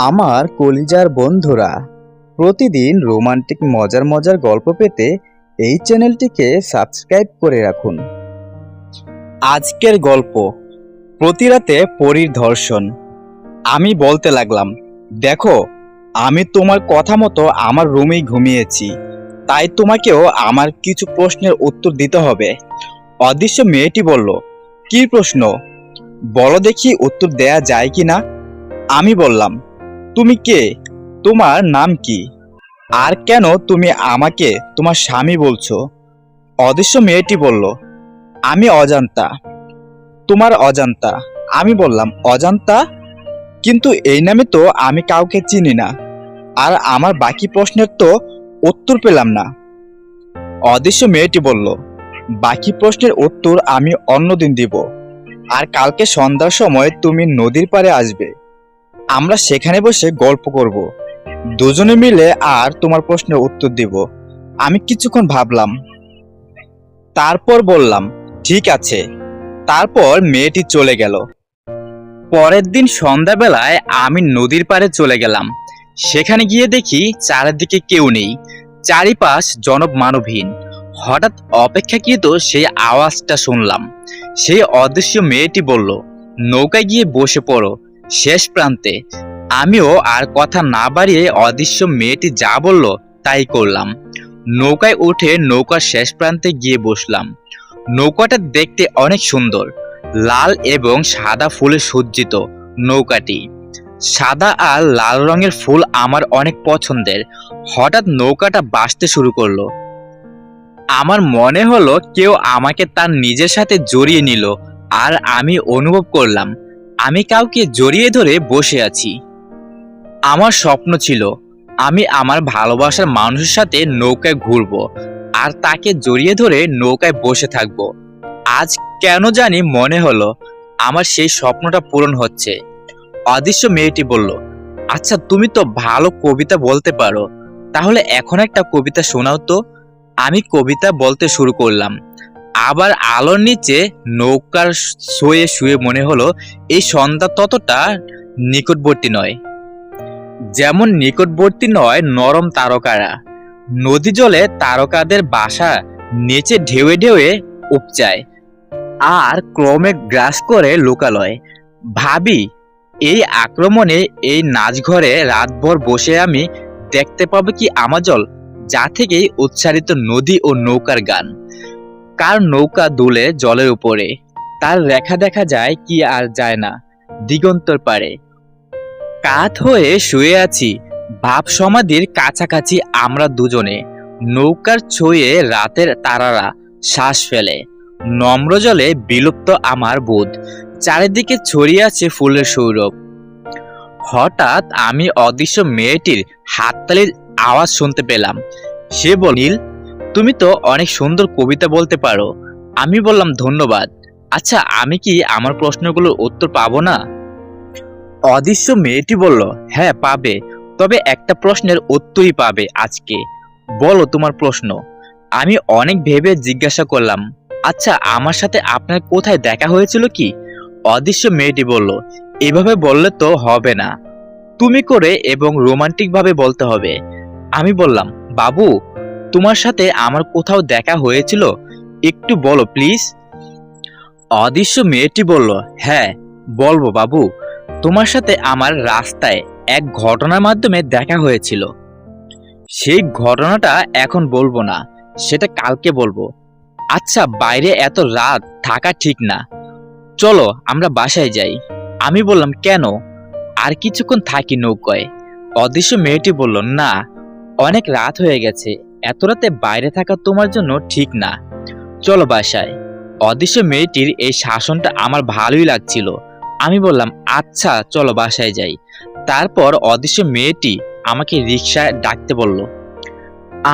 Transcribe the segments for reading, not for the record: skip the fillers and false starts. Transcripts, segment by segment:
আমার কলিজার বন্ধুরা, প্রতিদিন রোমান্টিক মজার মজার গল্প পেতে এই চ্যানেলটিকে সাবস্ক্রাইব করে রাখুন। আজকের গল্প, প্রতি রাতে পরীর ধর্ষণ। আমি বলতে লাগলাম, দেখো, আমি তোমার কথা মতো আমার রুমেই ঘুমিয়েছি, তাই তোমাকেও আমার কিছু প্রশ্নের উত্তর দিতে হবে। অদৃশ্য মেয়েটি বলল, কি প্রশ্ন? বলো দেখি, উত্তর দেয়া যায় কি না। আমি বললাম, তুমি কে? তোমার নাম কি? আর কেন তুমি আমাকে তোমার স্বামী বলছো? অদৃশ্য মেয়েটি বলল, আমি অজান্তা। তোমার অজান্তা? আমি বললাম, অজান্তা? কিন্তু এই নামে তো আমি কাউকে চিনি না। আর আমার বাকি প্রশ্নের তো উত্তর পেলাম না। অদৃশ্য মেয়েটি বলল, বাকি প্রশ্নের উত্তর আমি অন্যদিন দিব। আর কালকে সন্ধ্যার সময় তুমি নদীর পাড়ে আসবে, আমরা সেখানে বসে গল্প করব, দুজনে মিলে, আর তোমার প্রশ্নের উত্তর দিব। আমি কিছুক্ষণ ভাবলাম, তারপর বললাম, ঠিক আছে। তারপর মেয়েটি চলে গেল। পরের দিন সন্ধ্যাবেলায় আমি নদীর পাড়ে চলে গেলাম। সেখানে গিয়ে দেখি চারিদিকে কেউ নেই, চারিপাশ জনমানবহীন। হঠাৎ অপেক্ষাকৃত সেই আওয়াজটা শুনলাম। সেই অদৃশ্য মেয়েটি বলল, নৌকায় গিয়ে বসে পড়ো শেষ প্রান্তে। আমিও আর কথা না বাড়িয়ে অদৃশ্য মেয়েটি যা বলল তাই করলাম। নৌকায় উঠে নৌকার শেষ প্রান্তে গিয়ে বসলাম। নৌকাটা দেখতে অনেক সুন্দর, লাল এবং সাদা ফুলে সজ্জিত। নৌকাটি সাদা আর লাল রঙের ফুল আমার অনেক পছন্দের। হঠাৎ নৌকাটা ভাসতে শুরু করলো। আমার মনে হলো কেউ আমাকে তার নিজের সাথে জড়িয়ে নিল, আর আমি অনুভব করলাম আমি কাউকে জড়িয়ে ধরে বসে আছি। আমার স্বপ্ন ছিল আমি আমার ভালোবাসার মানুষের সাথে নৌকায় ঘুরবো, আর তাকে জড়িয়ে ধরে নৌকায় বসে থাকবো। আজ কেন জানি মনে হলো আমার সেই স্বপ্নটা পূরণ হচ্ছে। অদৃশ্য মেয়েটি বলল, আচ্ছা, তুমি তো ভালো কবিতা বলতে পারো, তাহলে এখন একটা কবিতা শোনাও তো। আমি কবিতা বলতে শুরু করলাম। আবার আলোর নিচে নৌকার শুয়ে শুয়ে মনে হলো এই সন্ধ্যা ততটা নিকটবর্তী নয়, যেমন নিকটবর্তী নয় নরম তারকারা। নদী জলে তারকাদের বাসা নিচে ঢেউয়ে ঢেউয়ে উপচায়, আর ক্রমে গ্রাস করে লোকালয়। ভাবি, এই আক্রমণে এই নাচঘরে রাতভর বসে আমি দেখতে পাবো কি আমাজল, যা থেকেই উচ্চারিত নদী ও নৌকার গান। কার নৌকা দুলে জলের উপরে, তার রেখা দেখা যায় কি আর যায় না দিগন্তর পারে। কাত হয়ে শুয়ে আছি ভাব সমাধির কাছাকাছি আমরা দুজনে। নৌকার ছুঁয়ে রাতের তারারা শ্বাস ফেলে। নম্র জলে বিলুপ্ত আমার বোধ, চারিদিকে ছড়িয়ে আছে ফুলের সৌরভ। হঠাৎ আমি অদৃশ্য মেয়েটির হাততালির আওয়াজ শুনতে পেলাম। সে বলল, নীল, তুমি তো অনেক সুন্দর কবিতা বলতে পারো। আমি বললাম, ধন্যবাদ। আচ্ছা, আমি কি আমার প্রশ্নগুলোর উত্তর পাবো না? অদৃশ্য মেয়েটি বলল, হ্যাঁ পাবে, তবে একটা প্রশ্নের উত্তরই পাবে আজকে। বলো তোমার প্রশ্ন। আমি অনেক ভেবে জিজ্ঞাসা করলাম, আচ্ছা, আমার সাথে আপনার কোথায় দেখা হয়েছিল কি? অদৃশ্য মেয়েটি বলল, এভাবে বললে তো হবে না, তুমি করে এবং রোমান্টিক ভাবে বলতে হবে। আমি বললাম, বাবু, তোমার সাথে আমার কোথাও দেখা হয়েছিল, একটু বলো প্লিজ। অদৃশ্য মেয়েটি বলল, হ্যাঁ বলবো বাবু, তোমার সাথে আমার রাস্তায় এক ঘটনার মাধ্যমে দেখা হয়েছিল। সেই ঘটনাটা এখন বলবো না, সেটা কালকে বলবো। আচ্ছা, বাইরে এত রাত থাকা ঠিক না, চলো আমরা বাসায় যাই। আমি বললাম, কেন? আর কিছুক্ষণ থাকি নৌকায়। অদৃশ্য মেয়েটি বলল, না, অনেক রাত হয়ে গেছে, এত রাতে বাইরে থাকা তোমার জন্য ঠিক না, চলো বাসায়। অদৃশ্য মেয়েটির এই শাসনটা আমার ভালোই লাগছিল। আমি বললাম, আচ্ছা চলো বাসায় যাই। তারপর অদৃশ্য মেয়েটি আমাকে রিকশায় ডাকতে বলল।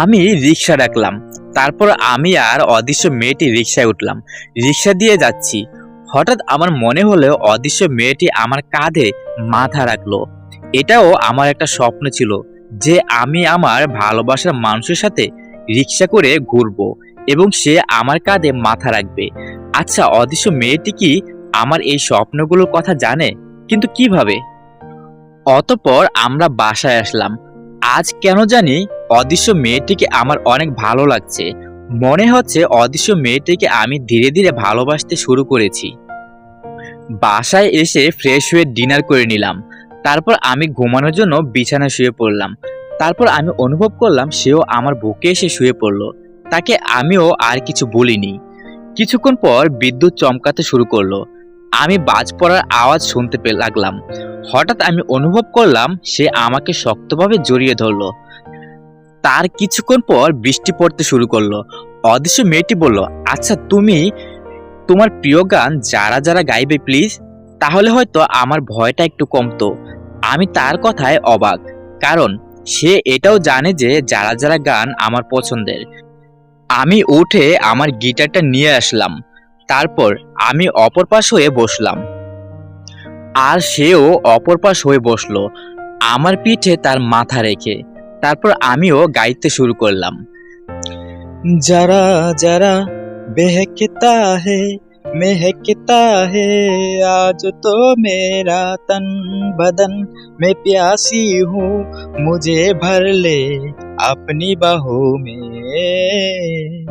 আমি রিকশা ডাকলাম। তারপর আমি আর অদৃশ্য মেয়েটি রিকশায় উঠলাম। রিকশা দিয়ে যাচ্ছি। হঠাৎ আমার মনে হলো অদৃশ্য মেয়েটি আমার কাঁধে মাথা রাখলো। এটাও আমার একটা স্বপ্ন ছিল যে আমি আমার ভালোবাসার মানুষের সাথে রিকশা করে ঘুরবো এবং সে আমার কাঁধে মাথা রাখবে। আচ্ছা, অদৃশ্য মেয়েটি কি আমার এই স্বপ্নগুলোর কথা জানে? কিন্তু কিভাবে? অতঃপর আমরা বাসায় আসলাম। আজ কেন জানি অদৃশ্য মেয়েটিকে আমার অনেক ভালো লাগছে। মনে হচ্ছে অদৃশ্য মেয়েটিকে আমি ধীরে ধীরে ভালোবাসতে শুরু করেছি। বাসায় এসে ফ্রেশ হয়ে ডিনার করে নিলাম। তারপর আমি ঘুমানোর জন্য বিছানায় শুয়ে পড়লাম। তারপর আমি অনুভব করলাম সেও আমার বুকে এসে শুয়ে পড়ল। তাকে আমিও আর কিছু বলিনি। কিছুক্ষণ পর বিদ্যুৎ চমকাতে শুরু করলো। আমি বাজ পড়ার আওয়াজ শুনতে লাগলাম। হঠাৎ আমি অনুভব করলাম সে আমাকে শক্তভাবে জড়িয়ে ধরলো। তার কিছুক্ষণ পর বৃষ্টি পড়তে শুরু করলো। অদৃশ্য মেয়েটি বলল, আচ্ছা তুমি তোমার প্রিয় গান যারা যারা গাইবে প্লিজ, তাহলে হয়তো আমার ভয়টা একটু কমতো। আমি তার কথায় অবাক, কারণ সে এটাও জানে যে যারা যারা গান আমার পছন্দের। আমি উঠে আমার গিটারটা নিয়ে আসলাম। তারপর আমি অপর পাশ হয়ে বসলাম, আর সেও অপর পাশ হয়ে বসলো আমার পিঠে তার মাথা রেখে। তারপর আমিও গাইতে শুরু করলাম। जरा जरा बहकता है महकता है आज तो मेरा तन बदन मैं प्यासी हूँ मुझे भर ले अपनी बाहों में।